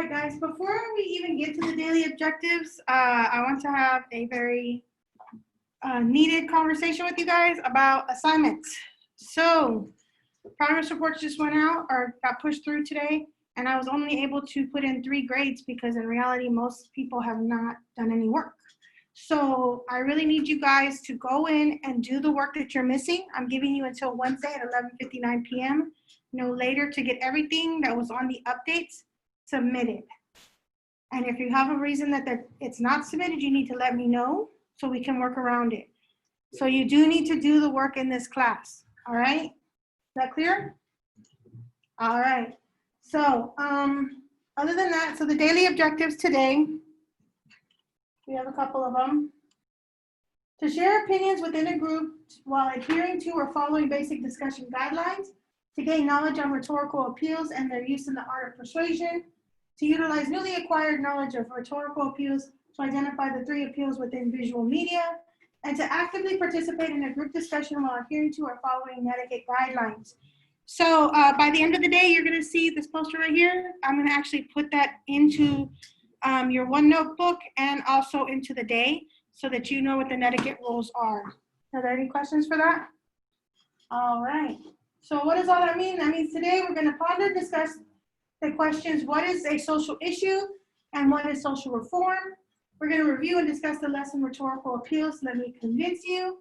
right, guys, before we even get to the daily objectives, I want to have a very needed conversation with you guys about assignments. So progress reports just went out or got pushed through today, and I was only able to put in 3 grades because in reality, most people have not done any work. So I really need you guys to go in and do the work that you're missing. I'm giving you until Wednesday at 11:59 p.m., no later, to get everything that was on the updates submitted. And if you have a reason that it's not submitted, you need to let me know so we can work around it. So you do need to do the work in this class, all right? Is that clear? All right. So other than that, so the daily objectives today, we have a couple of them. To share opinions within a group while adhering to or following basic discussion guidelines, to gain knowledge on rhetorical appeals and their use in the art of persuasion, to utilize newly acquired knowledge of rhetorical appeals to identify the 3 appeals within visual media, and to actively participate in a group discussion while adhering to or following etiquette guidelines. So by the end of the day, you're gonna see this poster right here. I'm gonna actually put that into your OneNote book and also into the day so that you know what the etiquette rules are. Are there any questions for that? All right. So what does all that mean? That means today we're gonna ponder and discuss the questions, what is a social issue and what is social reform? We're going to review and discuss the lesson Rhetorical Appeals, Let Me Convince You,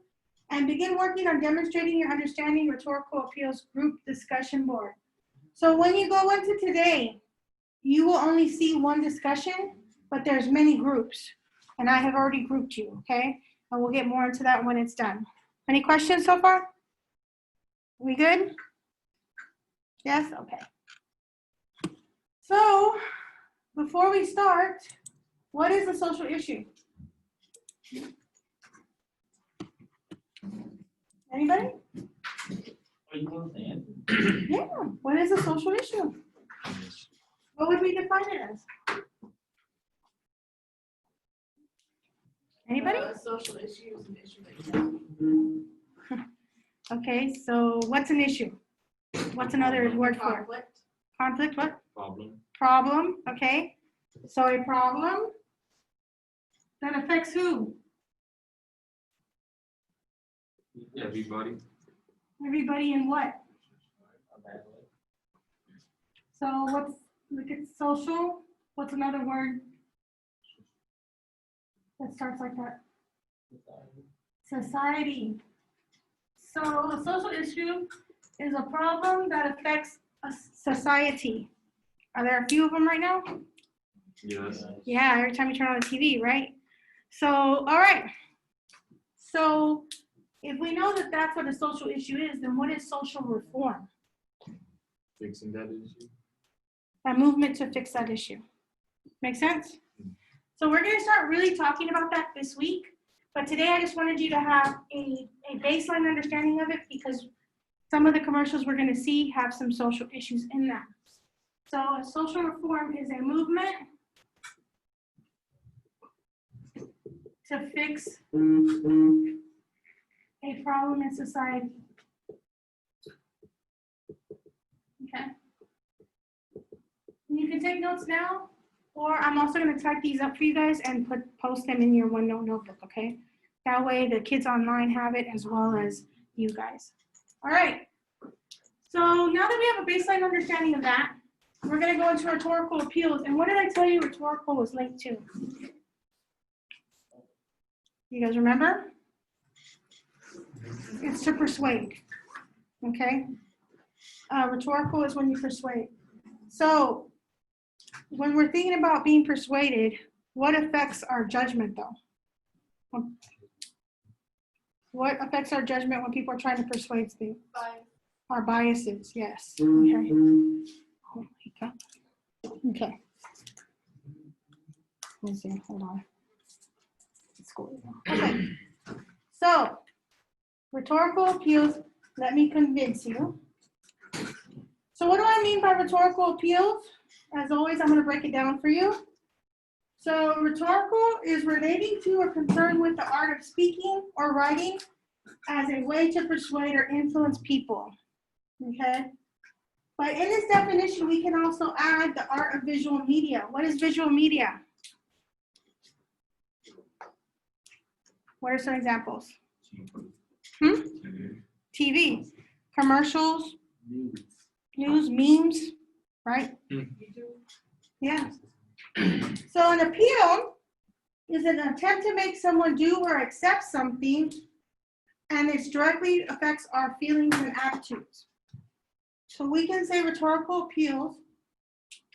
and begin working on demonstrating your understanding Rhetorical Appeals group discussion board. So when you go into today, you will only see one discussion, but there's many groups, and I have already grouped you, okay? And we'll get more into that when it's done. Any questions so far? We good? Yes? Okay. So, before we start, what is a social issue? Anybody? Yeah, what is a social issue? What would we define it as? Anybody? A social issue is an issue that you Okay, so what's an issue? What's another word for it? conflict. Conflict, what? Problem. Problem, okay. So a problem that affects who? Everybody. Everybody in what? So what's, look at social, what's another word that starts like that? Society. So a social issue is a problem that affects a society. Are there a few of them right now? Yes. Yeah, every time you turn on the TV, right? So, all right. So if we know that that's what a social issue is, then what is social reform? Fixing that issue. A movement to fix that issue. Make sense? So we're going to start really talking about that this week. But today I just wanted you to have a baseline understanding of it because some of the commercials we're going to see have some social issues in them. So a social reform is a movement to fix a problem in society. Okay. And you can take notes now, or I'm also going to type these up for you guys and post them in your OneNote notebook, okay? That way the kids online have it as well as you guys. All right. So now that we have a baseline understanding of that, we're going to go into rhetorical appeals. And what did I tell you rhetorical was linked to? You guys remember? It's to persuade, okay? Rhetorical is when you persuade. So when we're thinking about being persuaded, what affects our judgment though? What affects our judgment when people are trying to persuade things? Our biases, yes. Okay. Okay. Let me see, hold on. Okay. So, rhetorical appeals, let me convince you. So what do I mean by rhetorical appeals? As always, I'm going to break it down for you. So rhetorical is relating to or concerned with the art of speaking or writing as a way to persuade or influence people. Okay. But in this definition, we can also add the art of visual media. What is visual media? What are some examples? TV, commercials, news, memes, right? Yeah. So an appeal is an attempt to make someone do or accept something, and it directly affects our feelings and attitudes. So we can say rhetorical appeals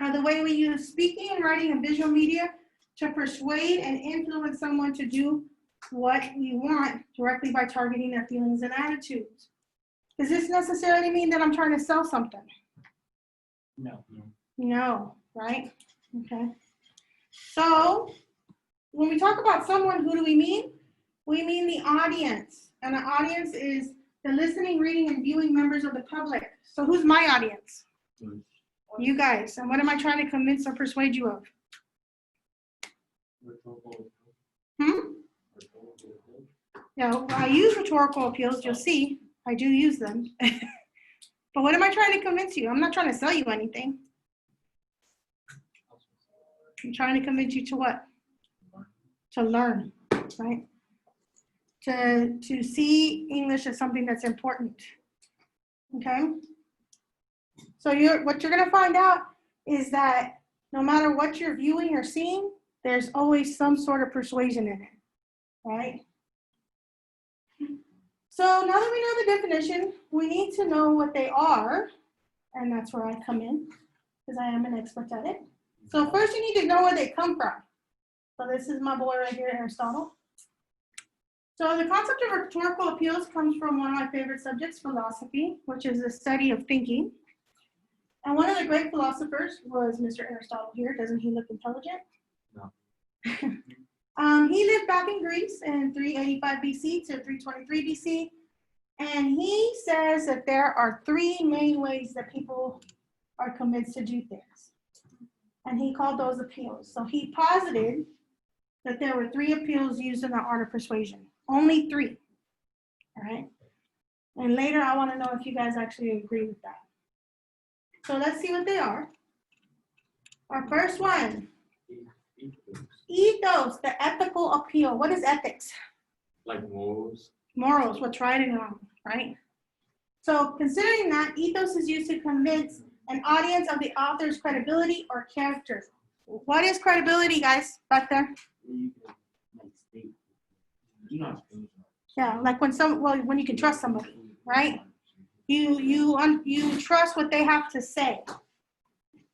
are the way we use speaking and writing and visual media to persuade and influence someone to do what we want directly by targeting their feelings and attitudes. Does this necessarily mean that I'm trying to sell something? No. No, right? Okay. So when we talk about someone, who do we mean? We mean the audience. And the audience is the listening, reading, and viewing members of the public. So who's my audience? You guys. And what am I trying to convince or persuade you of? Yeah, I use rhetorical appeals. You'll see. I do use them. But what am I trying to convince you? I'm not trying to sell you anything. I'm trying to convince you to what? To learn, right? To see English as something that's important. Okay? So what you're going to find out is that no matter what you're viewing or seeing, there's always some sort of persuasion in it, right? So now that we know the definition, we need to know what they are, and that's where I come in, because I am an expert at it. So first you need to know where they come from. So this is my boy right here, Aristotle. So the concept of rhetorical appeals comes from one of my favorite subjects, philosophy, which is the study of thinking. And one of the great philosophers was Mr. Aristotle here. Doesn't he look intelligent? No. He lived back in Greece in 385 BC to 323 BC. And he says that there are three main ways that people are convinced to do things. And he called those appeals. So he posited that there were three appeals used in the art of persuasion. Only three. All right. And later I want to know if you guys actually agree with that. So let's see what they are. Our first one. Ethos, the ethical appeal. What is ethics? Like morals. Morals, what's right and wrong, right? So considering that, ethos is used to convince an audience of the author's credibility or character. What is credibility, guys, back there? Yeah, like when you can trust somebody, right? You trust what they have to say.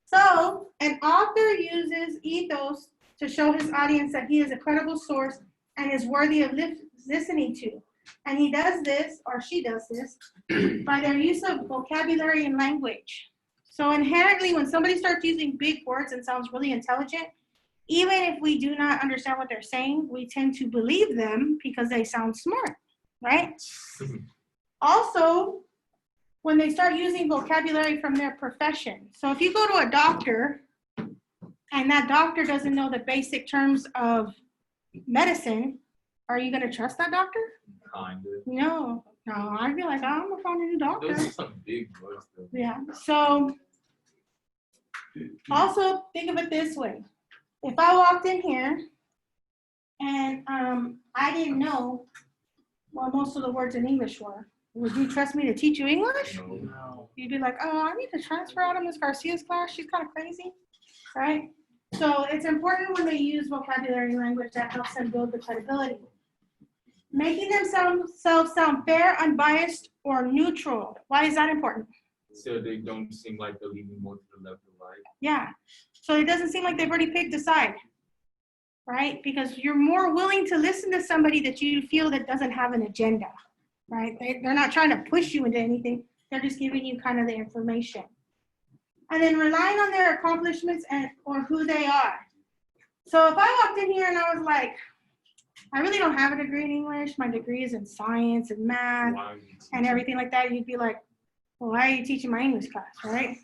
So an author uses ethos to show his audience that he is a credible source and is worthy of listening to. And he does this, or she does this, by their use of vocabulary and language. So inherently, when somebody starts using big words and sounds really intelligent, even if we do not understand what they're saying, we tend to believe them because they sound smart, right? Also, when they start using vocabulary from their profession. So if you go to a doctor and that doctor doesn't know the basic terms of medicine, are you going to trust that doctor? Kind of. No, I'd be like, I'm gonna find a new doctor. Those are some big words though. Yeah, so also think of it this way. If I walked in here and I didn't know what most of the words in English were, would you trust me to teach you English? No. You'd be like, oh, I need to transfer out of Ms. Garcia's class. She's kind of crazy, right? So it's important when they use vocabulary and language that helps them build the credibility. Making themselves sound fair, unbiased, or neutral. Why is that important? So they don't seem like they're leaning more to the left or right. Yeah. So it doesn't seem like they've already picked a side, right? Because you're more willing to listen to somebody that you feel that doesn't have an agenda, right? They're not trying to push you into anything. They're just giving you kind of the information. And then relying on their accomplishments or who they are. So if I walked in here and I was like, I really don't have a degree in English. My degree is in science and math and everything like that. You'd be like, well, why are you teaching my English class, right?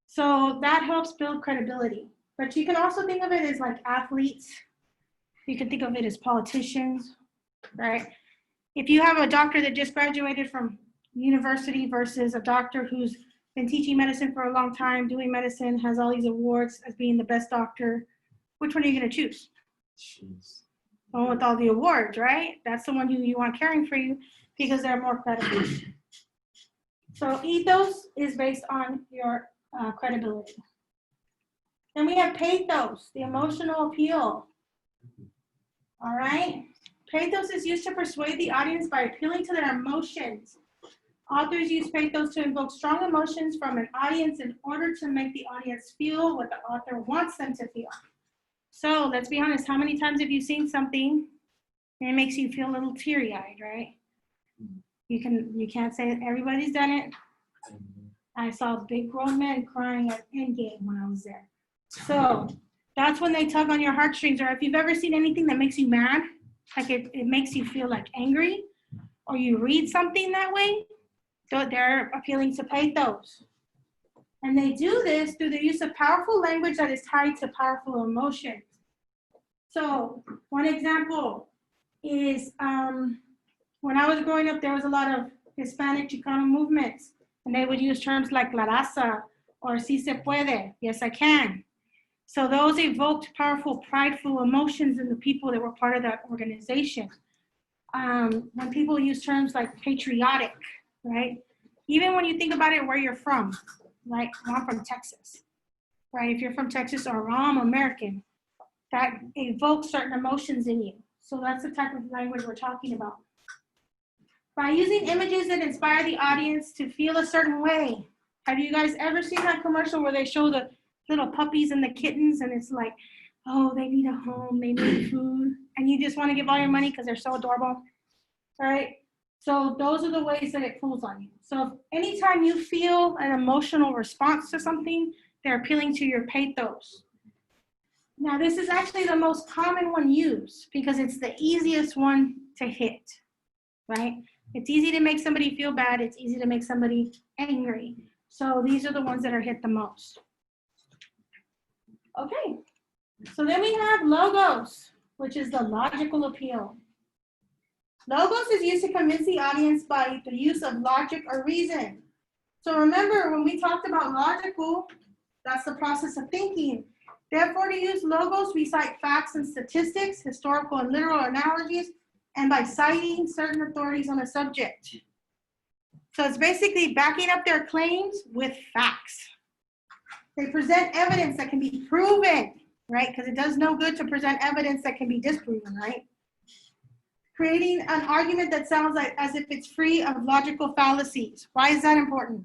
So that helps build credibility. But you can also think of it as like athletes. You can think of it as politicians, right? If you have a doctor that just graduated from university versus a doctor who's been teaching medicine for a long time, doing medicine, has all these awards as being the best doctor. Which one are you going to choose? Jeez. The one with all the awards, right? That's the one who you want caring for you because they're more credible. So ethos is based on your credibility. Then we have pathos, the emotional appeal. All right? Pathos is used to persuade the audience by appealing to their emotions. Authors use pathos to invoke strong emotions from an audience in order to make the audience feel what the author wants them to feel. So let's be honest, how many times have you seen something and it makes you feel a little teary-eyed, right? You can't say that everybody's done it. I saw big grown men crying at Endgame when I was there. So that's when they tug on your heartstrings. Or if you've ever seen anything that makes you mad, like it makes you feel like angry, or you read something that way, so they're appealing to pathos. And they do this through the use of powerful language that is tied to powerful emotions. So one example is when I was growing up, there was a lot of Hispanic Chicano movements, and they would use terms like la raza or si se puede, yes I can. So those evoked powerful, prideful emotions in the people that were part of that organization. When people use terms like patriotic, right? Even when you think about it, where you're from, right? Well, I'm from Texas, right? If you're from Texas or I'm American, that evokes certain emotions in you. So that's the type of language we're talking about. By using images that inspire the audience to feel a certain way. Have you guys ever seen that commercial where they show the little puppies and the kittens and it's like, oh, they need a home, they need food, and you just want to give all your money because they're so adorable, right? So those are the ways that it pulls on you. So anytime you feel an emotional response to something, they're appealing to your pathos. Now, this is actually the most common one used because it's the easiest one to hit, right? It's easy to make somebody feel bad. It's easy to make somebody angry. So these are the ones that are hit the most. Okay, so then we have logos, which is the logical appeal. Logos is used to convince the audience by the use of logic or reason. So remember, when we talked about logical, that's the process of thinking. Therefore, to use logos, we cite facts and statistics, historical and literal analogies, and by citing certain authorities on a subject. So it's basically backing up their claims with facts. They present evidence that can be proven, right? Because it does no good to present evidence that can be disproven, right? Creating an argument that sounds like as if it's free of logical fallacies. Why is that important?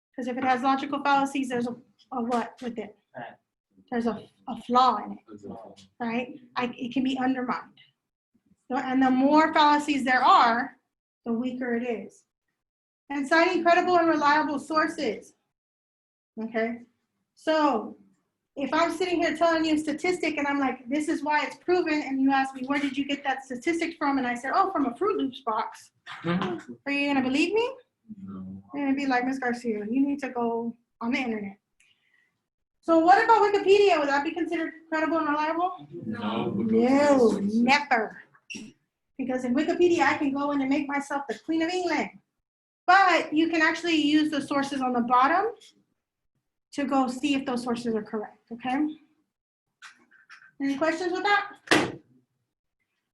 Because if it has logical fallacies, there's a what with it? There's a flaw in it, right? It can be undermined. So, and the more fallacies there are, the weaker it is. And citing credible and reliable sources. Okay, so if I'm sitting here telling you a statistic and I'm like, this is why it's proven, and you ask me, where did you get that statistic from? And I said, oh, from a Fruit Loops box. Are you going to believe me? No. You're going to be like, Ms. Garcia, you need to go on the internet. So what about Wikipedia? Would that be considered credible and reliable? No. No, never. Because in Wikipedia, I can go in and make myself the Queen of England. But you can actually use the sources on the bottom to go see if those sources are correct, okay? Any questions with that?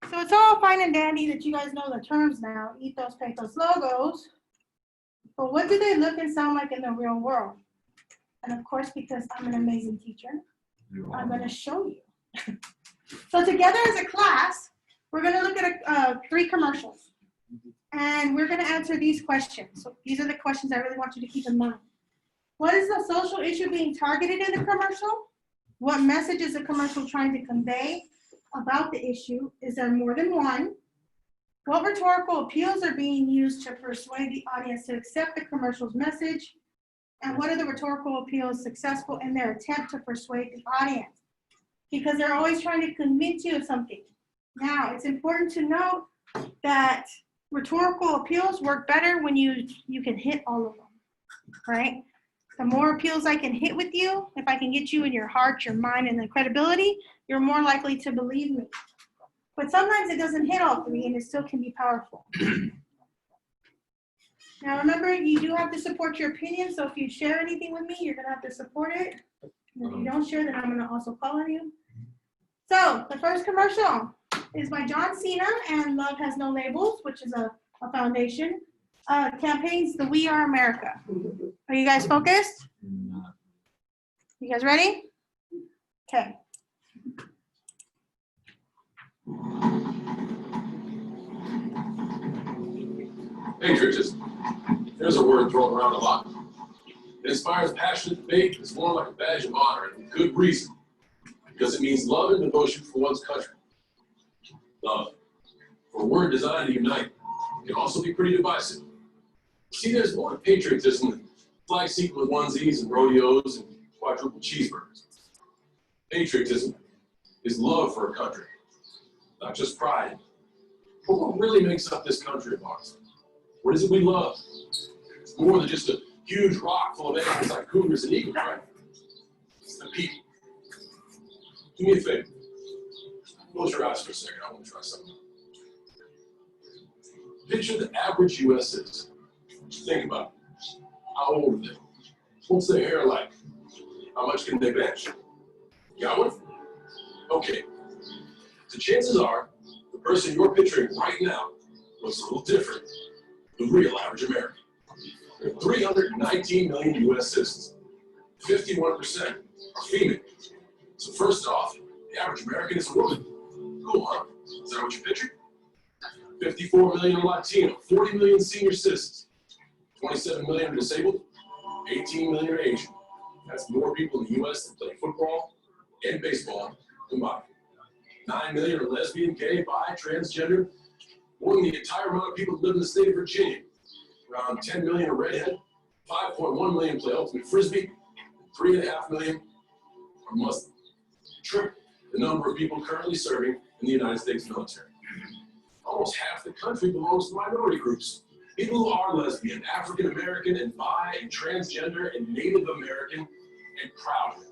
So it's all fine and dandy that you guys know the terms now, ethos, pathos, logos. But what do they look and sound like in the real world? And of course, because I'm an amazing teacher, I'm going to show you. So together as a class, we're going to look at 3 commercials. And we're going to answer these questions. So these are the questions I really want you to keep in mind. What is the social issue being targeted in the commercial? What message is the commercial trying to convey about the issue? Is there more than one? What rhetorical appeals are being used to persuade the audience to accept the commercial's message? And what are the rhetorical appeals successful in their attempt to persuade the audience? Because they're always trying to convince you of something. Now, it's important to note that rhetorical appeals work better when you can hit all of them, right? The more appeals I can hit with you, if I can get you in your heart, your mind, and the credibility, you're more likely to believe me. But sometimes it doesn't hit all 3 and it still can be powerful. Now remember, you do have to support your opinion, so if you share anything with me, you're gonna have to support it. And if you don't share, then I'm gonna also call on you. So the first commercial is by John Cena and Love Has No Labels, which is a foundation. Campaigns the We Are America. Are you guys focused? You guys ready? Okay. Patriotism. There's a word thrown around a lot. It inspires passionate debate. It's more like a badge of honor, and with good reason, because it means love and devotion for one's country. Love, for a word designed to unite, can also be pretty divisive. See, there's more to patriotism than flag seeking with onesies and rodeos and quadruple cheeseburgers. Patriotism is love for a country, not just pride. But what really makes up this country of ours? What is it we love? It's more than just a huge rock full of animals like cougars and eagles, right? It's the people. Do me a favor. Close your eyes for a second. I want to try something. Picture the average U.S. citizen. Think about it. How old are they? What's their hair like? How much can they bench? Got one? Okay. So chances are, the person you're picturing right now looks a little different than the real average American. There are 319 million U.S. citizens. 51% are female. So first off, the average American is a woman. Cool, huh? Is that what you pictured? 54 million are Latino, 40 million senior citizens, 27 million are disabled, 18 million are Asian. That's more people in the U.S. that play football and baseball combined. 9 million are lesbian, gay, bi, transgender, more than the entire amount of people that live in the state of Virginia. Around 10 million are redhead, 5.1 million play ultimate frisbee, 3.5 million are Muslim. Triple the number of people currently serving in the United States military. Almost half the country belongs to minority groups. People who are lesbian, African American, and bi, and transgender, and Native American, and proud of it.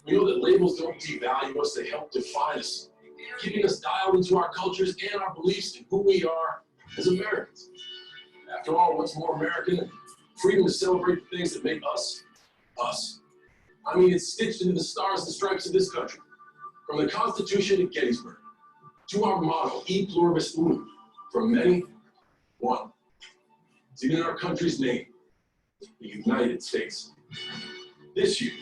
We know that labels don't devalue us, they help define us, keeping us dialed into our cultures and our beliefs and who we are as Americans. After all, what's more American than freedom to celebrate the things that make us, us? I mean, it's stitched into the stars and stripes of this country. From the Constitution to Gettysburg, to our motto, E pluribus unum, from many, one. It's even in our country's name, the United States. This year,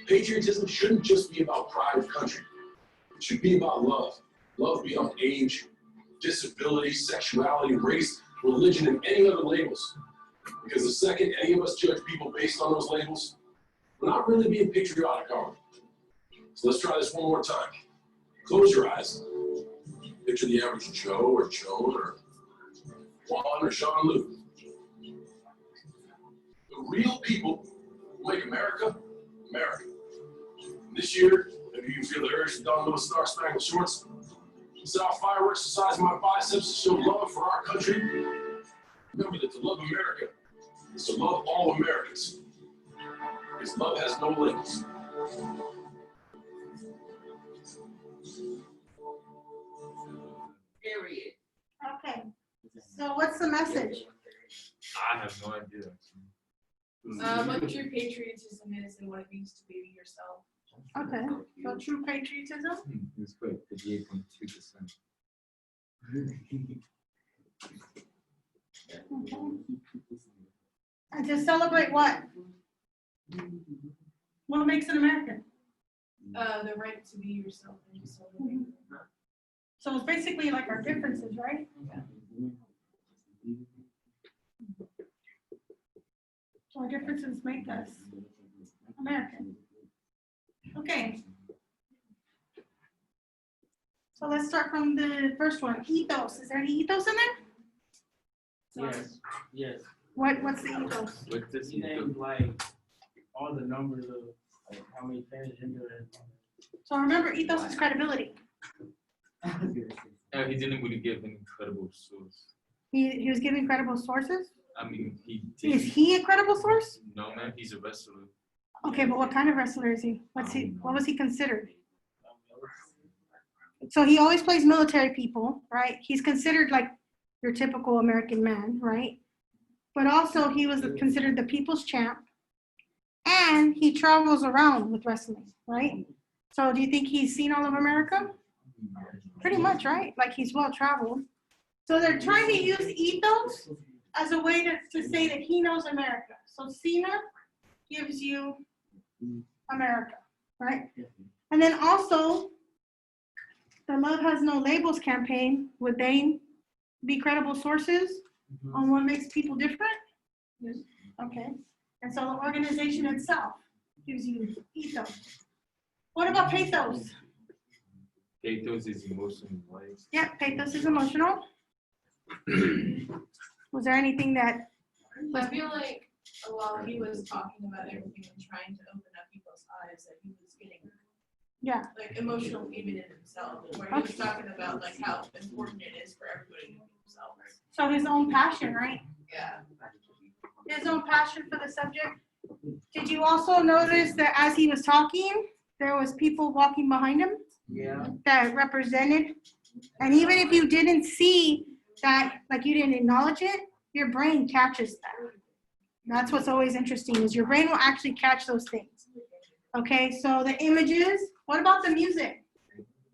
patriotism shouldn't just be about pride of country. It should be about love. Love beyond age, disability, sexuality, race, religion, and any other labels. Because the second any of us judge people based on those labels, we're not really being patriotic, are we? So let's try this one more time. Close your eyes. Picture the average Joe or Joan or Juan or Sean Lou. The real people who make America, America. And this year, maybe you feel the urge to don those star-spangled shorts, set off fireworks the size of my biceps to show love for our country. Remember that to love America is to love all Americans. Because love has no limits. Period. Okay. So what's the message? I have no idea. What true patriotism is and what it means to be yourself. Okay. So true patriotism? It's quick, 58.2%. Okay. And to celebrate what? What makes an American? The right to be yourself and to celebrate. So it's basically like our differences, right? So our differences make us American. Okay. So let's start from the first one, ethos. Is there any ethos in there? Yes. What's the ethos? What's this? He named like all the numbers of like how many transgender and So remember, ethos is credibility. He didn't really give an incredible source. He was giving credible sources. I mean, Is he a credible source? No, man, he's a wrestler. Okay, but what kind of wrestler is he? What was he considered? So he always plays military people, right? He's considered like your typical American man, right? but also he was considered the people's champ, and he travels around with wrestling, right? So do you think he's seen all of America? Pretty much, right? Like he's well traveled. So they're trying to use ethos as a way to say that he knows America. So Cena gives you America, right? And then also, the Love Has No Labels campaign, would they be credible sources on what makes people different? Yes. Okay. And so the organization itself gives you ethos. What about pathos? Ethos is emotional, right? Yeah, pathos is emotional. Was there anything that I feel like while he was talking about everything and trying to open up people's eyes, that he was getting like emotional even in himself, where he was talking about like how important it is for everybody to know themselves. So his own passion, right? Yeah. His own passion for the subject. Did you also notice that as he was talking, there was people walking behind him? Yeah. That represented, and even if you didn't see that, like you didn't acknowledge it, your brain catches that. That's what's always interesting, is your brain will actually catch those things. Okay, so the images, what about the music?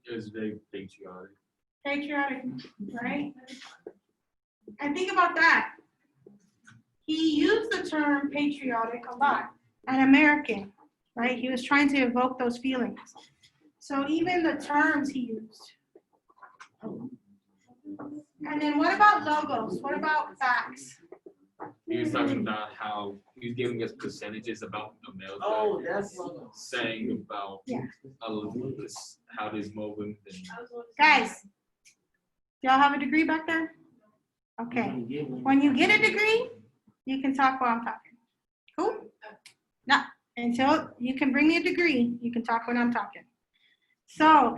It was very patriotic. Patriotic, right? And think about that. He used the term patriotic a lot, and American, right? He was trying to evoke those feelings. So even the terms he used. And then what about logos? What about facts? He was talking about how he was giving us percentages about America. Oh, that's saying about Yeah. how this movement and Guys, y'all have a degree back there? Okay. When you get a degree, you can talk while I'm talking. Cool? No, until you can bring me a degree, you can talk when I'm talking. So,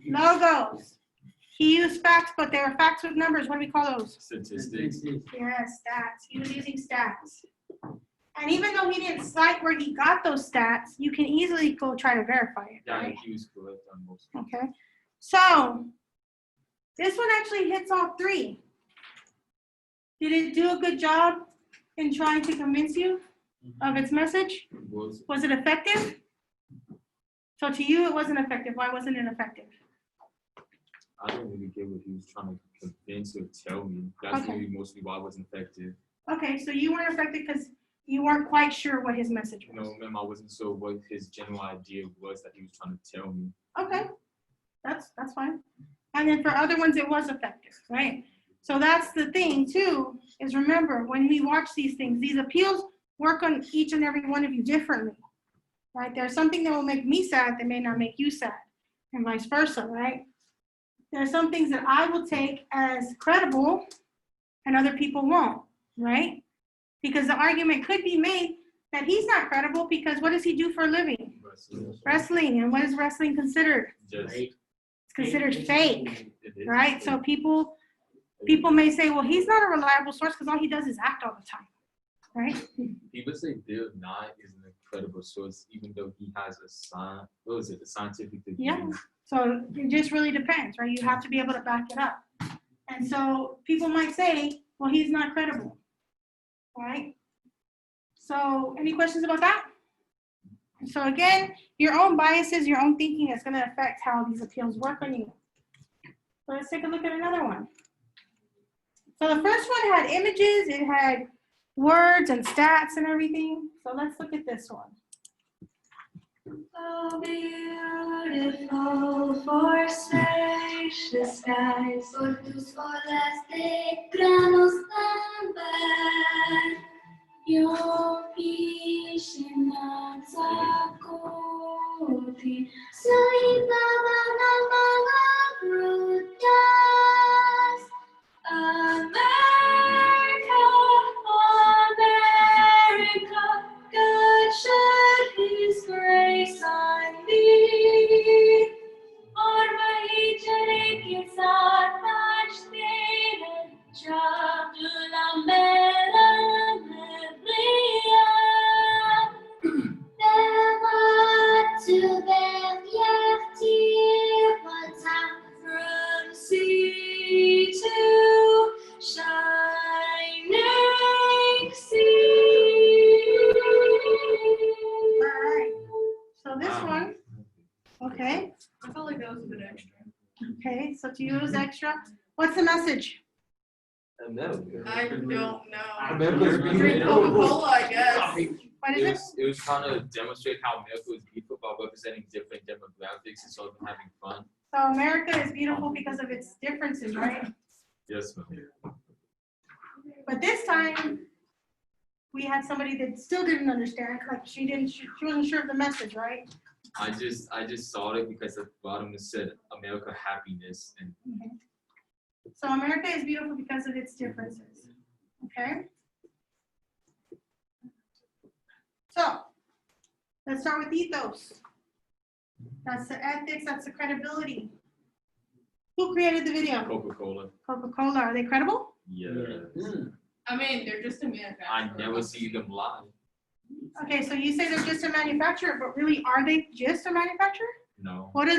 logos. He used facts, but they were facts with numbers. What do we call those? statistics. Yes, stats. He was using stats. And even though he didn't cite where he got those stats, you can easily go try to verify it. Yeah, Right? he was correct on most. Okay. So, this one actually hits all three. Did it do a good job in trying to convince you of its message? Was it effective? So to you, it wasn't effective. Why wasn't it effective? I don't really get what he was trying to convince or tell me. That's Okay. really mostly why I wasn't effective. Okay, so you weren't effective because you weren't quite sure what his message was. No, ma'am, I wasn't sure what his general idea was that he was trying to tell me. Okay, that's fine. And then for other ones, it was effective, right? So that's the thing too, is remember, when we watch these things, these appeals work on each and every one of you differently, right? There's something that will make me sad that may not make you sad, and vice versa, right? There are some things that I will take as credible and other people won't, right? Because the argument could be made that he's not credible because what does he do for a living? Wrestling. And what is wrestling considered? Just It's considered fake, it is. right? So people may say, well, he's not a reliable source because all he does is act all the time, right? People say Bill Nye is an incredible source, even though he has a scientific degree. Yeah. So it just really depends, right? You have to be able to back it up. And so people might say, well, he's not credible, right? So any questions about that? So again, your own biases, your own thinking is going to affect how these appeals work on you. So let's take a look at another one. So the first one had images, it had words and stats and everything. So let's look at this one. So beautiful for spacious skies, por tus olas de granos ámbar, yo isinagsakuti sa ibabaw ng mga prutas. America, America, God shed His grace on thee. और वही चले के साथ नाचते हैं, जादूला मेला to you it was extra. What's the message? America. I don't know. America's Drink beautiful. Coca-Cola, I guess. What is it? It was trying to demonstrate how America was beautiful by representing different demographics and sort of having fun. So America is beautiful because of its differences, right? Yes, ma'am. But this time, we had somebody that still didn't understand, like she wasn't sure of the message, right? I just saw it because at the bottom it said America happiness and So America is beautiful because of its differences, okay? So, let's start with ethos. That's the ethics, that's the credibility. Who created the video? Coca-Cola. Coca-Cola, are they credible? Yeah. I mean, they're just a manufacturer. I never see them live. Okay, so you say they're just a manufacturer, but really, are they just a manufacturer? No. What do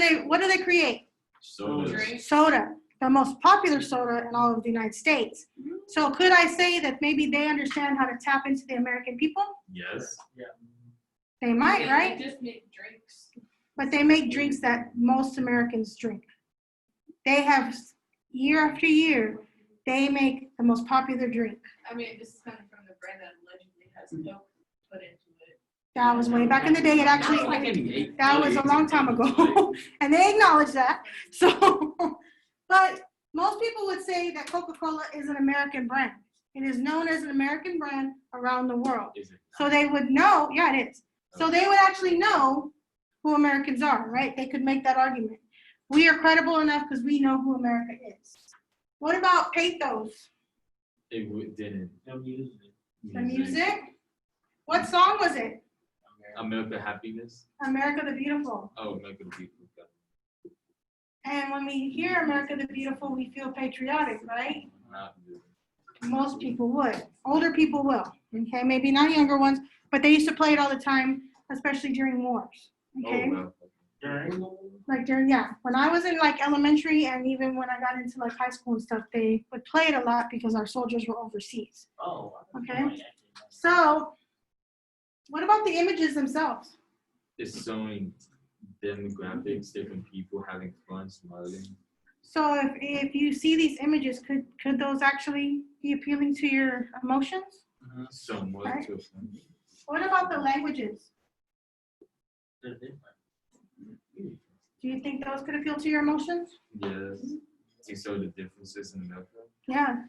they create? Sodas. Drink. Soda, the most popular soda in all of the United States. So could I say that maybe they understand how to tap into the American people? Yes. They might, They right? just make drinks. But they make drinks that most Americans drink. They have, year after year, they make the most popular drink. I mean, this is coming from the brand that allegedly has Coke put into it. That was way back in the day. It actually, that was a long time ago. And they acknowledge that. So, but most people would say that Coca-Cola is an American brand. It is known as an American brand around the world. Is it? So they would know, yeah, it is. So they would actually know who Americans are, right? They could make that argument. We are credible enough because we know who America is. What about pathos? Didn't. The music. The music? What song was it? America happiness. America the Beautiful. Oh, America the beautiful. And when we hear America the Beautiful, we feel patriotic, right? Not really. Most people would. Older people will. Okay, maybe not younger ones, but they used to play it all the time, especially during wars. Okay, Oh well. like during, yeah, when I was in like elementary and even when I got into like high school and stuff, they would play it a lot because our soldiers were overseas. Oh. Okay. So, what about the images themselves? It's showing demographics, different people having fun, smiling. So if you see these images, could those actually be appealing to your emotions? Somewhat Right. to a point. What about the languages? They're different. Do you think those could appeal to your emotions? Yes. You saw the differences in America. Yeah.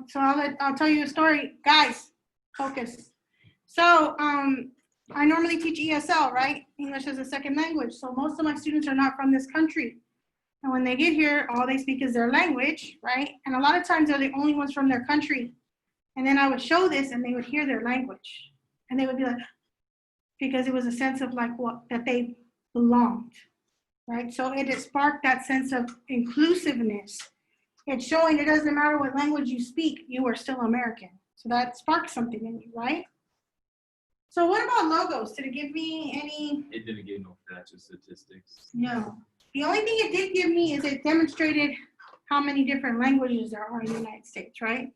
So I'll tell you a story. Guys, focus. So I normally teach ESL, right? English as a second language. So most of my students are not from this country. And when they get here, all they speak is their language, right? And a lot of times they're the only ones from their country. And then I would show this and they would hear their language. And they would be like, because it was a sense of like what, that they belonged, right? So it has sparked that sense of inclusiveness. It's showing it doesn't matter what language you speak, you are still American. So that sparks something in you, right? So what about logos? Did it give me any? It didn't give no facts or statistics. No. The only thing it did give me is it demonstrated how many different languages there are in the United States, right?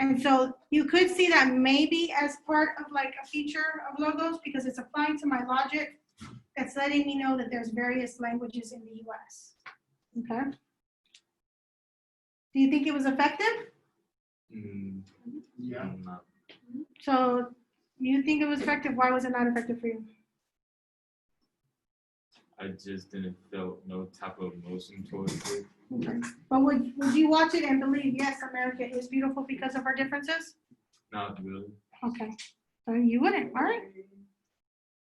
And so you could see that maybe as part of like a feature of logos because it's applying to my logic that's letting me know that there's various languages in the US. Okay. Do you think it was effective? Yeah. Not. So you think it was effective? Why was it not effective for you? I just didn't feel no type of emotion towards it. Okay. But would you watch it and believe, yes, America is beautiful because of our differences? Not really. Okay. So you wouldn't, all right.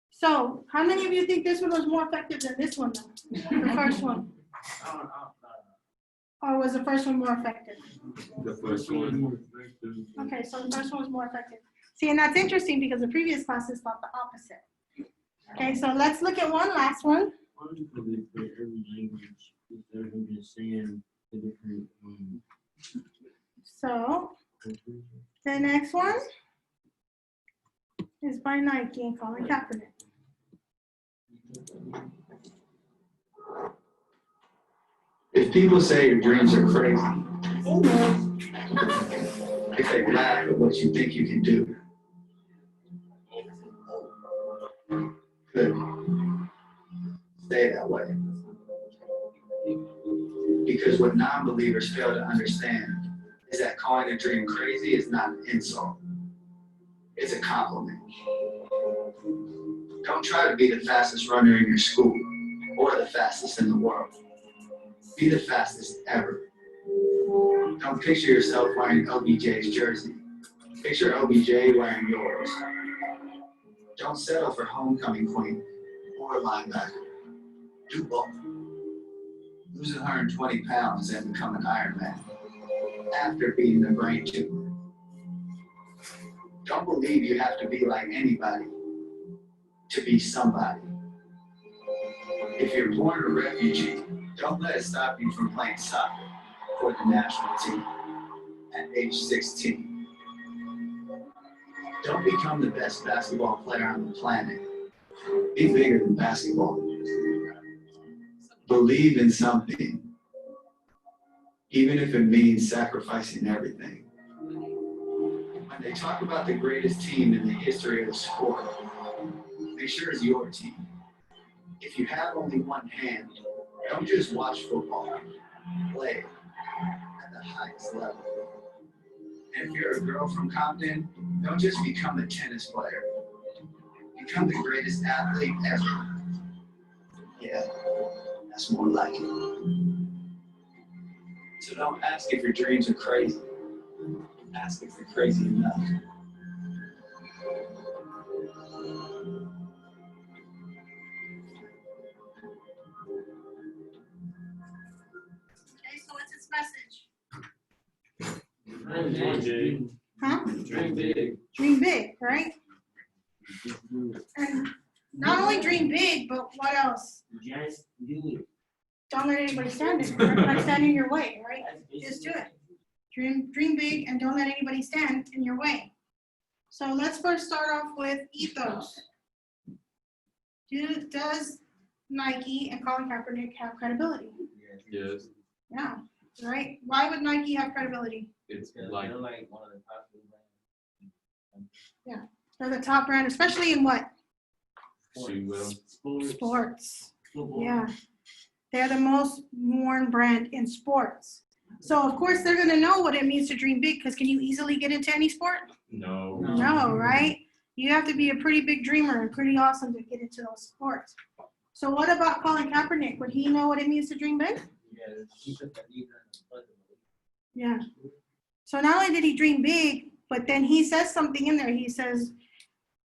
So how many of you think this one was more effective than this one, though? The first one? Or was the first one more effective? The first one. Okay, so the first one was more effective. See, and that's interesting because the previous classes thought the opposite. Okay, so let's look at one last one. So the next one is by Nike and Colin Kaepernick. If people say your dreams are crazy, if they laugh at what you think you can do, good. Stay that way. Because what non-believers fail to understand is that calling a dream crazy is not an insult. It's a compliment. Don't try to be the fastest runner in your school or the fastest in the world. Be the fastest ever. Don't picture yourself wearing LBJ's jersey. Picture LBJ wearing yours. Don't settle for homecoming queen or linebacker. Do both. Lose 120 pounds and become an Ironman after beating the brain tumor. Don't believe you have to be like anybody to be somebody. If you're born a refugee, don't let it stop you from playing soccer for the national team at age 16. Don't become the best basketball player on the planet. Be bigger than basketball. Believe in something, even if it means sacrificing everything. When they talk about the greatest team in the history of the sport, make sure it's your team. If you have only one hand, don't just watch football, play at the highest level. And if you're a girl from Compton, don't just become a tennis player. Become the greatest athlete ever. Yeah, that's more like it. So don't ask if your dreams are crazy. Ask if they're crazy enough. Okay, so what's its message? Dream big. Huh? Dream big. Dream big, right? And not only dream big, but what else? Just do it. Don't let anybody stand in your way, right? Just do it. Dream big and don't let anybody stand in your way. So let's first start off with ethos. Does Nike and Colin Kaepernick have credibility? Yes. Yeah, right? Why would Nike have credibility? It's like They're like one of the popular brands. They're the top brand, especially in what? Sports. Sports. Football. Yeah. They're the most worn brand in sports. So of course they're gonna know what it means to dream big, because can you easily get into any sport? No. No, right? You have to be a pretty big dreamer and pretty awesome to get into those sports. So what about Colin Kaepernick? Would he know what it means to dream big? Yeah, he put the leader in the bucket. Yeah. So not only did he dream big, but then he says something in there. He says,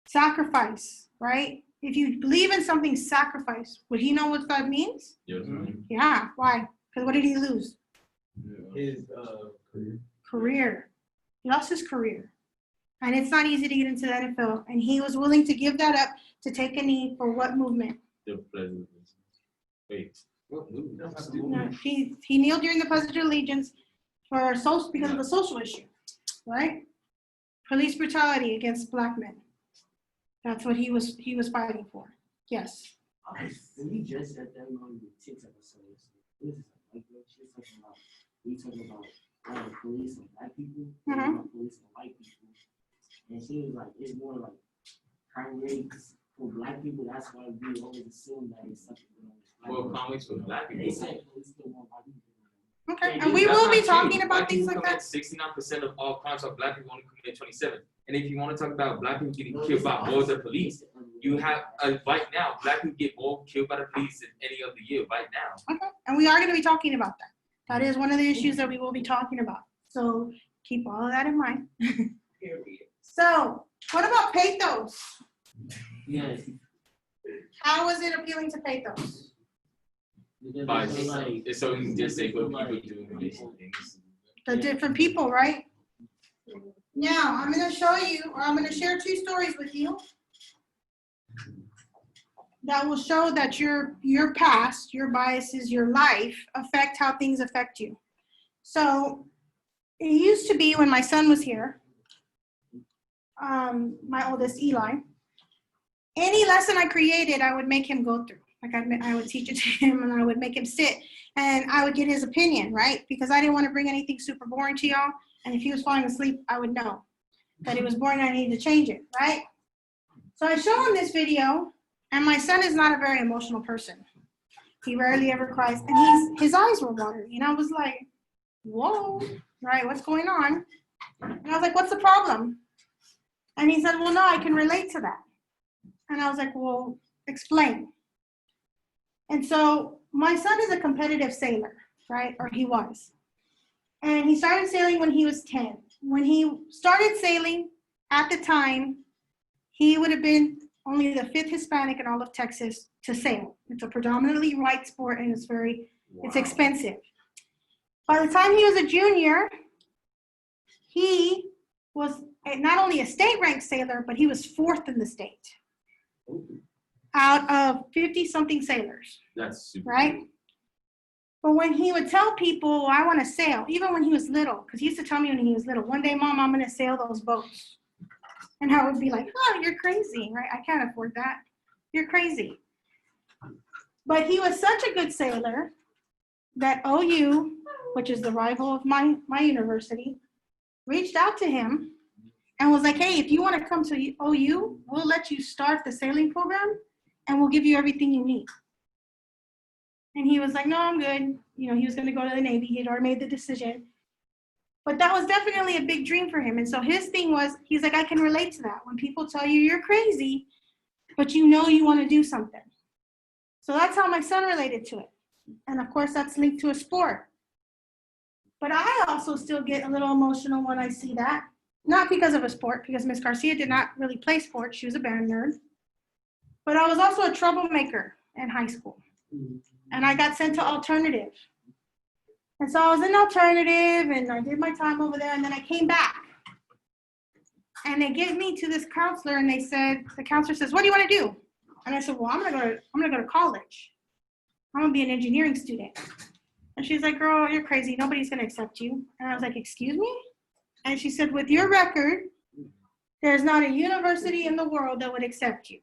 sacrifice, right? If you believe in something, sacrifice. Would he know what that means? Yes. Yeah. Why? Because what did he lose? His Career. He lost his career. And it's not easy to get into the NFL. And he was willing to give that up to take a knee for what movement? The president. Wait. What movement? No, he kneeled during the Pledge of Allegiance because of a social issue, right? Police brutality against Black men. That's what he was fighting for. Yes. When you just said that on the TikTok episode, this is like she's talking about we talking about police and Black people, about police and white people, and she was like, it's more like crime rates for Black people. That's why we always assume that it's something. Well, comics for Black people. They said police still want white people. Okay, and we will be talking about Black things people like that. 69% of all crimes of Black people only commit 27. And if you want to talk about Black people getting killed by more than the police, you have right now Black people get more killed by the police than any other year right now. Okay, and we are going to be talking about that. That is one of the issues that we will be talking about. So keep all of that in mind. So what about pathos? Yes. How is it appealing to pathos? But it's so easy to say what people doing amazing things. The different people, right? Now I'm going to show you, or I'm going to share 2 stories with you that will show that your past, your biases, your life affect how things affect you. So it used to be when my son was here, my oldest Eli, any lesson I created, I would make him go through. Like I would teach it to him and I would make him sit and I would get his opinion, right? Because I didn't want to bring anything super boring to y'all. And if he was falling asleep, I would know that it was boring and I needed to change it, right? So I show him this video, and my son is not a very emotional person. He rarely ever cries. And his eyes were watery. And I was like, whoa, right, what's going on? And I was like, what's the problem? And he said, well, no, I can relate to that. And I was like, well, explain. And so my son is a competitive sailor, right? Or he was. And he started sailing when he was 10. When he started sailing, at the time, he would have been only the 5th Hispanic in all of Texas to sail. It's a predominantly white sport and it's expensive. By the time he was a junior, he was not only a state ranked sailor, but he was 4th in the state out of 50-something sailors. That's super right? cool. But when he would tell people, I want to sail, even when he was little, because he used to tell me when he was little, one day, Mom, I'm going to sail those boats. And I would be like, oh, you're crazy, right? I can't afford that. You're crazy. But he was such a good sailor that OU, which is the rival of my university, reached out to him and was like, hey, if you want to come to OU, we'll let you start the sailing program and we'll give you everything you need. And he was like, no, I'm good. You know, he was going to go to the Navy. He had already made the decision. But that was definitely a big dream for him. And so his thing was, he's like, I can relate to that. When people tell you you're crazy, but you know you want to do something. So that's how my son related to it. And of course, that's linked to a sport. But I also still get a little emotional when I see that. Not because of a sport, because Miss Garcia did not really play sports. She was a band nerd. But I was also a troublemaker in high school. And I got sent to alternative. And so I was in alternative and I did my time over there and then I came back. And they gave me to this counselor and the counselor says, what do you want to do? And I said, well, I'm gonna go to college. I'm gonna be an engineering student. And she's like, girl, you're crazy. Nobody's gonna accept you. And I was like, excuse me? And she said, with your record, there's not a university in the world that would accept you.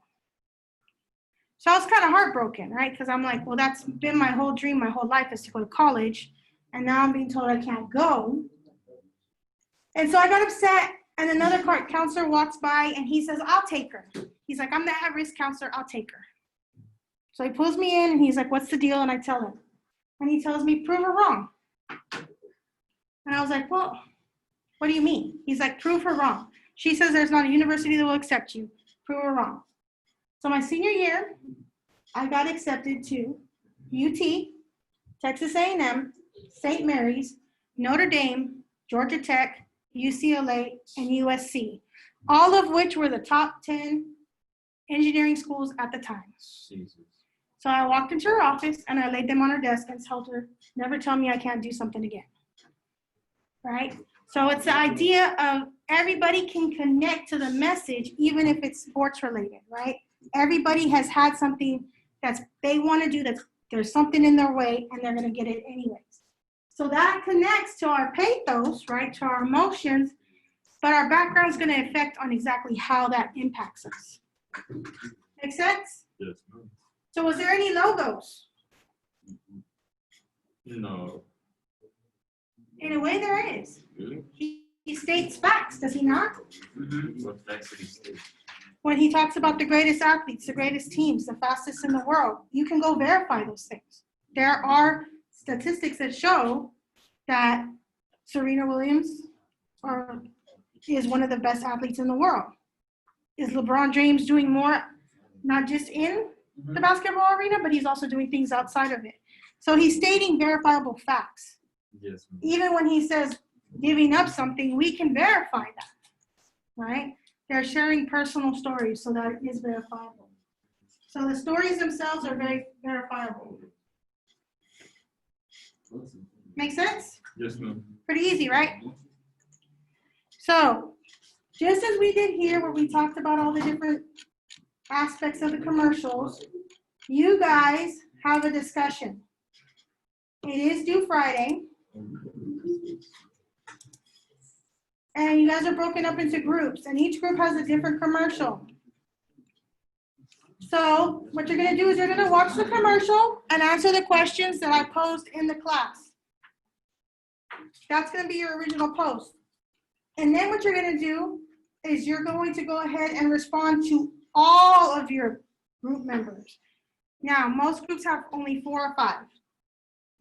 So I was kind of heartbroken, right? Because I'm like, well, that's been my whole dream, my whole life is to go to college. And now I'm being told I can't go. And so I got upset. And another counselor walks by and he says, I'll take her. He's like, I'm the at-risk counselor. I'll take her. So he pulls me in and he's like, what's the deal? And I tell him. And he tells me, prove her wrong. And I was like, well, what do you mean? He's like, prove her wrong. She says there's not a university that will accept you. Prove her wrong. So my senior year, I got accepted to UT, Texas A&M, St. Mary's, Notre Dame, Georgia Tech, UCLA, and USC, all of which were the top 10 engineering schools at the time. Jesus. So I walked into her office and I laid them on her desk and told her, never tell me I can't do something again, right? So it's the idea of everybody can connect to the message, even if it's sports related, right? Everybody has had something that they want to do, there's something in their way and they're going to get it anyways. So that connects to our pathos, right, to our emotions, but our background is going to affect on exactly how that impacts us. Make sense? Yes. So was there any logos? No. In a way there is. Really? He states facts, does he not? Mm-hmm. What facts did he state? When he talks about the greatest athletes, the greatest teams, the fastest in the world, you can go verify those things. There are statistics that show that Serena Williams is one of the best athletes in the world. Is LeBron James doing more, not just in the basketball arena, but he's also doing things outside of it. So he's stating verifiable facts. Yes. Even when he says giving up something, we can verify that, right? They're sharing personal stories, so that is verifiable. So the stories themselves are very verifiable. Make sense? Yes, ma'am. Pretty easy, right? So just as we did here, where we talked about all the different aspects of the commercials, you guys have a discussion. It is due Friday. And you guys are broken up into groups, and each group has a different commercial. So what you're going to do is you're going to watch the commercial and answer the questions that I posed in the class. That's going to be your original post. And then what you're going to do is you're going to go ahead and respond to all of your group members. Now, most groups have only 4 or 5.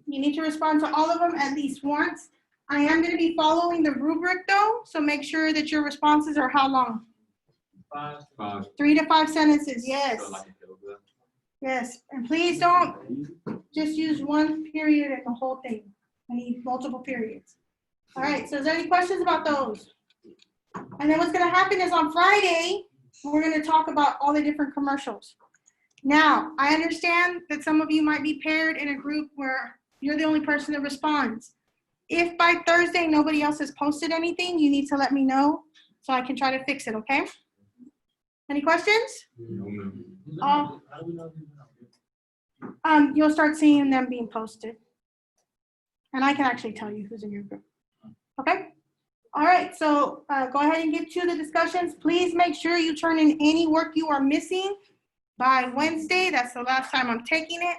You need to respond to all of them at least once. I am going to be following the rubric though, so make sure that your responses are how long? 5. 3 to 5 sentences, yes. So like a paragraph. Yes, and please don't just use one period in the whole thing. I need multiple periods. All right, so is there any questions about those? And then what's going to happen is on Friday, we're going to talk about all the different commercials. Now, I understand that some of you might be paired in a group where you're the only person that responds. If by Thursday nobody else has posted anything, you need to let me know so I can try to fix it, okay? Any questions? You'll start seeing them being posted. And I can actually tell you who's in your group. Okay? All right, so go ahead and get to the discussions. Please make sure you turn in any work you are missing by Wednesday. That's the last time I'm taking it.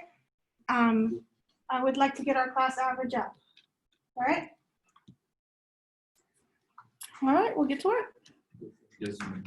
I would like to get our class average up. All right? All right, we'll get to it. Yes, ma'am.